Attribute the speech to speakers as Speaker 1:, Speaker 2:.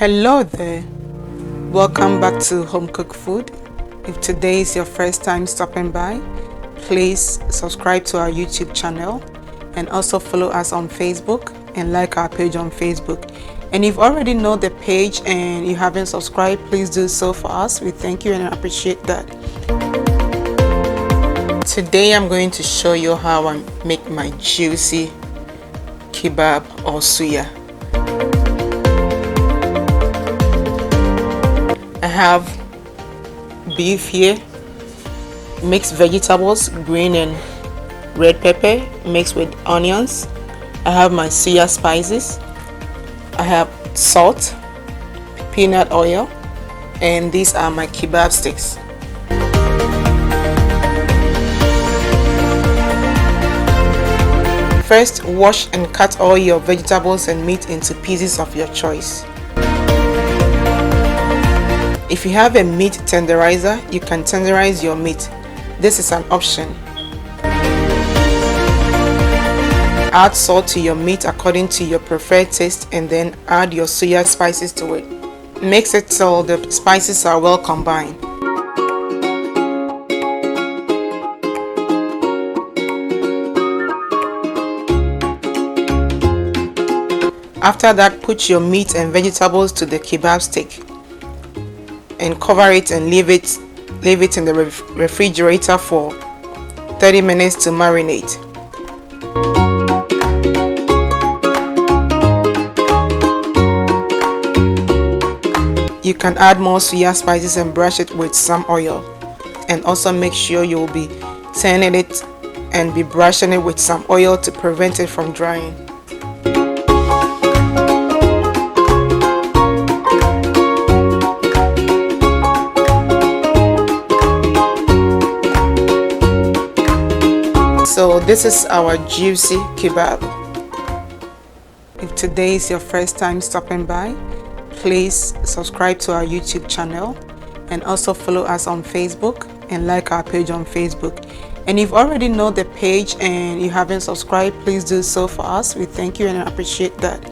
Speaker 1: Hello there, welcome back to Home Cooked Food. If today is your first time stopping by, please subscribe to our YouTube channel and also follow us on Facebook and like our page on Facebook. And if you already know the page and you haven't subscribed, please do so for us. We thank you and appreciate that. Today I'm going to show you how I make my juicy kebab or suya. I have beef here, mixed vegetables, green and red pepper mixed with onions. I have my suya spices. I have salt, peanut oil, and these are my kebab sticks. First, wash and cut all your vegetables and meat into pieces of your choice. If you have a meat tenderizer, you can tenderize your meat. This is an option. Add salt to your meat according to your preferred taste and then add your suya spices to it. Mix it till the spices are well combined. After that, put your meat and vegetables to the kebab stick and cover it and leave it in the refrigerator for 30 minutes to marinate. You can add more suya spices and brush it with some oil, and also make sure you will be turning it and be brushing it with some oil to prevent it from drying. So this is our juicy kebab. If today is your first time stopping by, please subscribe to our YouTube channel and also follow us on Facebook and like our page on Facebook. And if you already know the page and you haven't subscribed, please do so for us. We thank you and appreciate that.